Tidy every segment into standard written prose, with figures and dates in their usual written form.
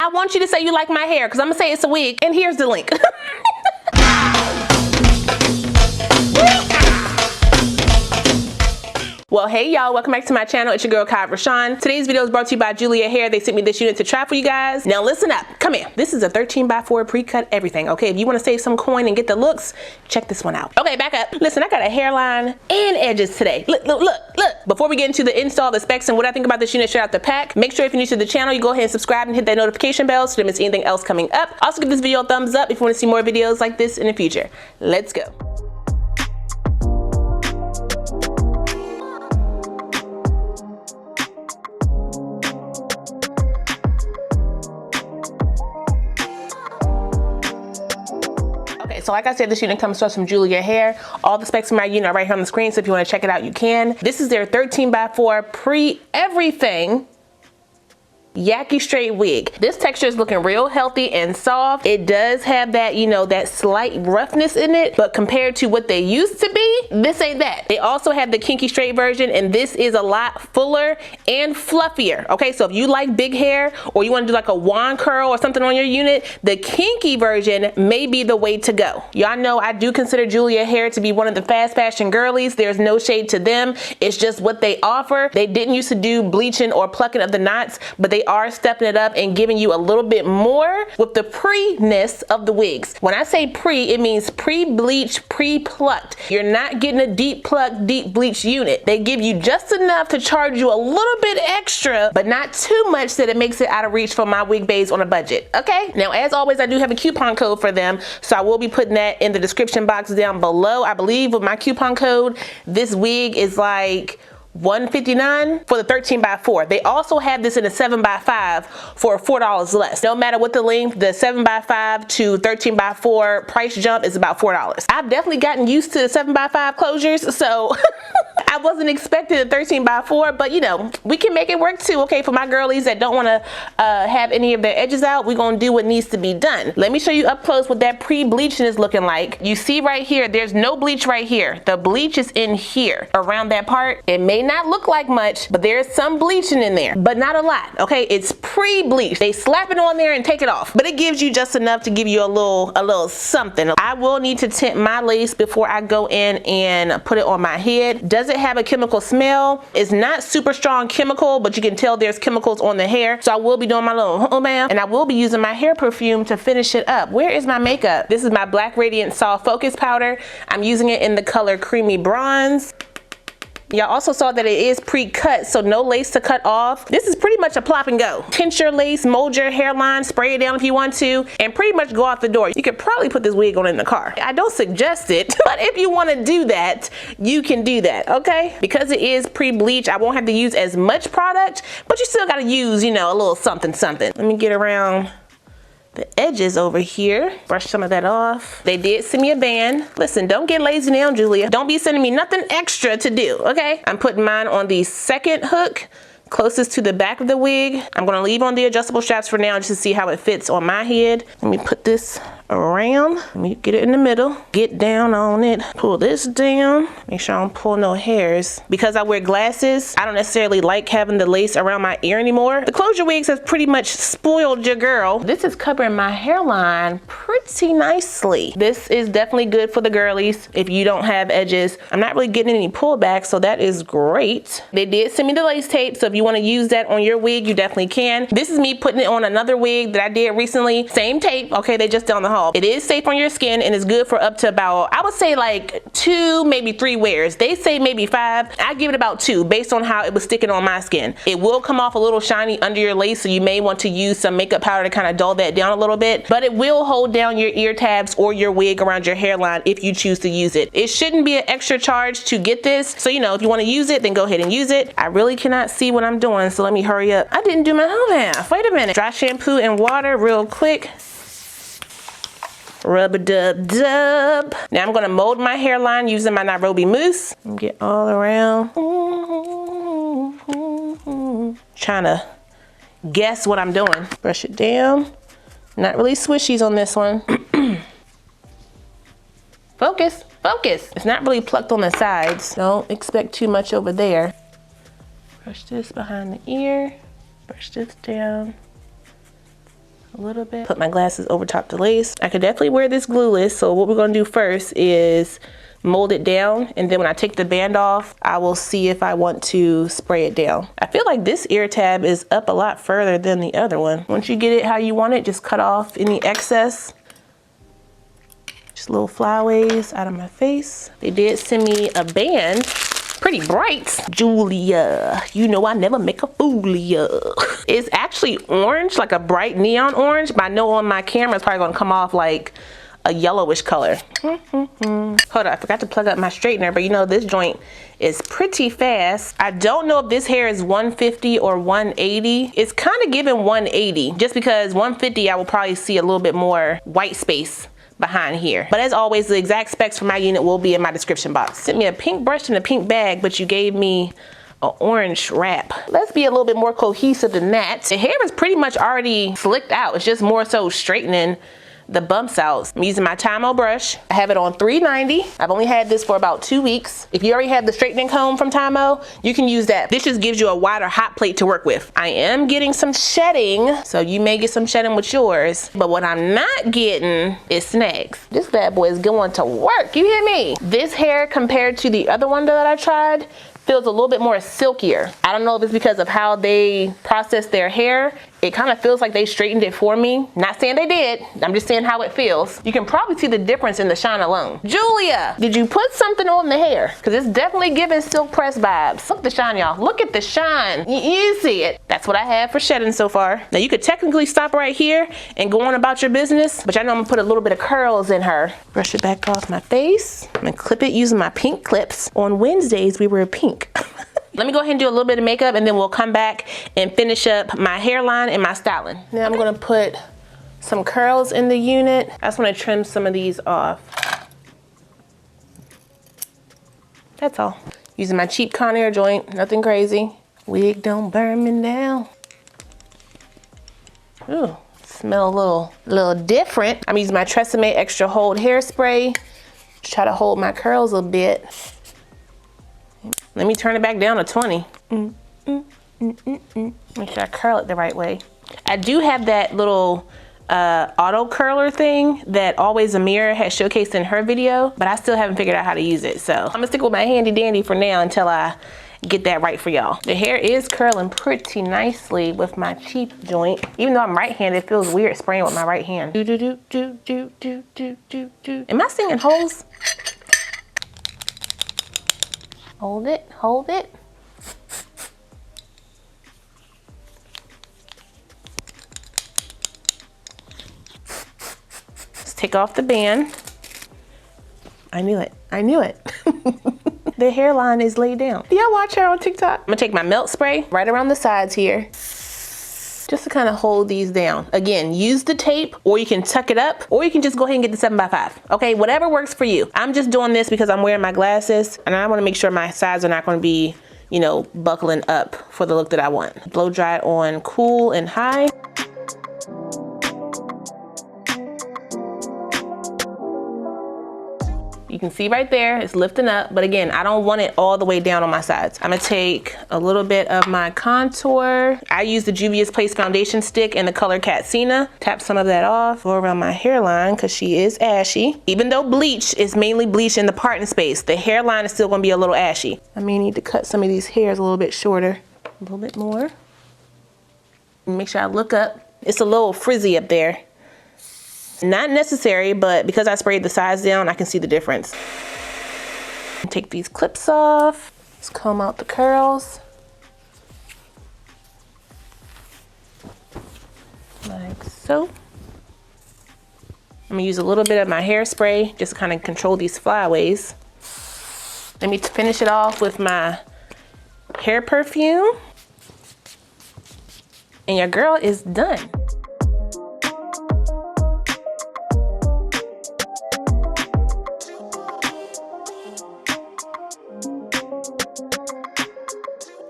I want you to say you like my hair because I'm gonna say it's a wig, and here's the link. Well, hey y'all, welcome back to my channel. It's your girl KIERASHON. Today's video is brought to you by Julia Hair. They sent me this unit to try for you guys. Now listen up, come here. This is a 13x4 pre-cut everything, okay? If you wanna save some coin and get the looks, check this one out. Okay, back up. Listen, I got a hairline and edges today. Look, look, look, look. Before we get into the install, the specs, and what I think about this unit straight out the pack, make sure if you're new to the channel, you go ahead and subscribe and hit that notification bell so you don't miss anything else coming up. Also give this video a thumbs up if you wanna see more videos like this in the future. Let's go. So like I said, this unit comes to us from Julia Hair. All the specs of my unit are right here on the screen, so if you want to check it out, you can. This is their 13x4 pre-everything Yaki Straight Wig. This texture is looking real healthy and soft. It does have that, you know, that slight roughness in it, but compared to what they used to be, this ain't that. They also have the kinky straight version, and this is a lot fuller and fluffier. Okay, so if you like big hair or you want to do like a wand curl or something on your unit, the kinky version may be the way to go. Y'all know I do consider Julia Hair to be one of the fast fashion girlies. There's no shade to them. It's just what they offer. They didn't used to do bleaching or plucking of the knots, but they are stepping it up and giving you a little bit more with the pre-ness of the wigs. When I say pre, it means pre-bleached, pre-plucked. You're not getting a deep plucked, deep bleached unit. They give you just enough to charge you a little bit extra, but not too much that it makes it out of reach for my wig bays on a budget. Okay, now as always, I do have a coupon code for them, so I will be putting that in the description box down below. I believe with my coupon code, this wig is like $159 for the 13x4. They also have this in a 7x5 for $4 less. No matter what the length, the 7x5 to 13x4 price jump is about $4. I've definitely gotten used to the 7x5 closures, so I wasn't expecting a 13x4, but you know, we can make it work too. Okay, for my girlies that don't want to have any of their edges out, we're gonna do what needs to be done. Let me show you up close what that pre-bleaching is looking like. You see right here, there's no bleach right here. The bleach is in here around that part. It may not look like much, but there's some bleaching in there, but not a lot. Okay, it's pre-bleached. They slap it on there and take it off, but it gives you just enough to give you a little something. I will need to tint my lace before I go in and put it on my head. Does it have a chemical smell? It's not super strong chemical, but you can tell there's chemicals on the hair. So I will be doing my little bam, and I will be using my hair perfume to finish it up. Where is my makeup? This is my Black Radiant Soft Focus Powder. I'm using it in the color Creamy Bronze. Y'all also saw that it is pre-cut, so no lace to cut off. This is pretty much a plop and go. Tint your lace, mold your hairline, spray it down if you want to, and pretty much go out the door. You could probably put this wig on in the car. I don't suggest it, but if you want to do that, you can do that, okay? Because it is pre-bleach, I won't have to use as much product, but you still gotta use, you know, a little something, something. Let me get around the edges over here, brush some of that off. They did send me a band. Listen, don't get lazy now, Julia. Don't be sending me nothing extra to do, okay? I'm putting mine on the second hook closest to the back of the wig. I'm gonna leave on the adjustable straps for now just to see how it fits on my head. Let me put this around. Let me get it in the middle. Get down on it. Pull this down. Make sure I don't pull no hairs. Because I wear glasses, I don't necessarily like having the lace around my ear anymore. The closure wigs has pretty much spoiled your girl. This is covering my hairline pretty nicely. This is definitely good for the girlies if you don't have edges. I'm not really getting any pullback, so that is great. They did send me the lace tape, so if you want to use that on your wig, you definitely can. This is me putting it on another wig that I did recently. Same tape, okay, they just down the hall. It is safe on your skin and is good for up to about, I would say like 2, maybe 3 wears. They say maybe 5. I give it about 2 based on how it was sticking on my skin. It will come off a little shiny under your lace, so you may want to use some makeup powder to kind of dull that down a little bit, but it will hold down your ear tabs or your wig around your hairline if you choose to use it. It shouldn't be an extra charge to get this, so you know, if you want to use it, then go ahead and use it. I really cannot see what I'm doing, so let me hurry up. I didn't do my whole half. Wait a minute. Dry shampoo and water real quick. Rub-a-dub-dub. Now I'm gonna mold my hairline using my Nairobi mousse. Get all around. Trying to guess what I'm doing. Brush it down. Not really swishies on this one. Focus, focus. It's not really plucked on the sides. Don't expect too much over there. Brush this behind the ear. Brush this down. a little bit. Put my glasses over top the lace. I could definitely wear this glueless, so what we're gonna do first is mold it down, and then when I take the band off, I will see if I want to spray it down. I feel like this ear tab is up a lot further than the other one. Once you get it how you want it, just cut off any excess. Just little flyaways out of my face. They did send me a band, pretty bright. Julia, you know I never make a fool of ya. It's actually orange, like a bright neon orange, but I know on my camera it's probably gonna come off like a yellowish color. Hold on, I forgot to plug up my straightener, but you know this joint is pretty fast. I don't know if this hair is 150 or 180. It's kind of giving 180, just because 150 I will probably see a little bit more white space behind here. But as always, the exact specs for my unit will be in my description box. Sent me a pink brush and a pink bag, but you gave me an orange wrap. Let's be a little bit more cohesive than that. The hair is pretty much already slicked out. It's just more so straightening the bumps out. I'm using my TYMO brush. I have it on 390. I've only had this for about 2 weeks. If you already have the straightening comb from TYMO, you can use that. This just gives you a wider hot plate to work with. I am getting some shedding, so you may get some shedding with yours, but what I'm not getting is snags. This bad boy is going to work, you hear me? This hair compared to the other one that I tried feels a little bit more silkier. I don't know if it's because of how they process their hair. It kind of feels like they straightened it for me. Not saying they did, I'm just saying how it feels. You can probably see the difference in the shine alone. Julia, did you put something on the hair? Because it's definitely giving silk press vibes. Look at the shine, y'all. Look at the shine. You see it. That's what I have for shedding so far. Now you could technically stop right here and go on about your business, but I know I'm gonna put a little bit of curls in her. Brush it back off my face. I'm gonna clip it using my pink clips. On Wednesdays, we wear pink. Let me go ahead and do a little bit of makeup, and then we'll come back and finish up my hairline and my styling. Now I'm gonna put some curls in the unit. I just wanna trim some of these off. That's all. Using my cheap Conair joint, nothing crazy. Wig don't burn me down. Ooh, smell a little different. I'm using my Tresemme Extra Hold Hairspray to try to hold my curls a bit. Let me turn it back down to 20. Make sure I curl it the right way. I do have that little auto curler thing that Always Amira has showcased in her video, but I still haven't figured out how to use it. So I'm gonna stick with my handy dandy for now until I get that right for y'all. The hair is curling pretty nicely with my cheap joint. Even though I'm right-handed, it feels weird spraying with my right hand. Am I singing holes? Hold it, hold it. Let's take off the band. I knew it, I knew it. The hairline is laid down. Do y'all watch her on TikTok? I'm gonna take my melt spray right around the sides here, just to kind of hold these down. Again, use the tape, or you can tuck it up, or you can just go ahead and get the 7x5. Okay, whatever works for you. I'm just doing this because I'm wearing my glasses, and I wanna make sure my sides are not gonna be, you know, buckling up for the look that I want. Blow dry it on cool and high. You can see right there, it's lifting up, but again, I don't want it all the way down on my sides. I'm gonna take a little bit of my contour. I use the Juvia's Place foundation stick in the color Katsina. Tap some of that off, go around my hairline, cause she is ashy. Even though bleach is mainly bleach in the parting space, the hairline is still gonna be a little ashy. I may need to cut some of these hairs a little bit shorter. A little bit more. Make sure I look up. It's a little frizzy up there. Not necessary, but because I sprayed the sides down, I can see the difference. Take these clips off. Let's comb out the curls. Like so. I'm gonna use a little bit of my hairspray just to kind of control these flyaways. Let me finish it off with my hair perfume. And your girl is done.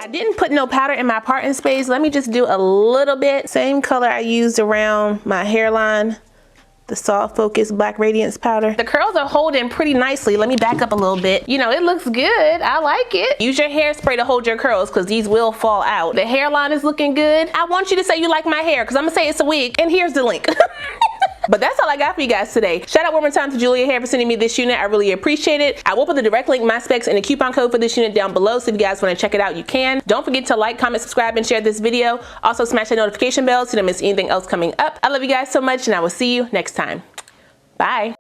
I didn't put no powder in my parting space. Let me just do a little bit. Same color I used around my hairline. the Soft Focus Black Radiance powder. The curls are holding pretty nicely. Let me back up a little bit. You know, it looks good. I like it. Use your hairspray to hold your curls because these will fall out. The hairline is looking good. I want you to say you like my hair because I'm gonna say it's a wig, and here's the link. But that's all I got for you guys today. Shout out one more time to Julia Hair for sending me this unit. I really appreciate it. I will put the direct link, my specs, and the coupon code for this unit down below, so if you guys want to check it out, you can. Don't forget to like, comment, subscribe, and share this video. Also smash that notification bell so you don't miss anything else coming up. I love you guys so much, and I will see you next time. Bye.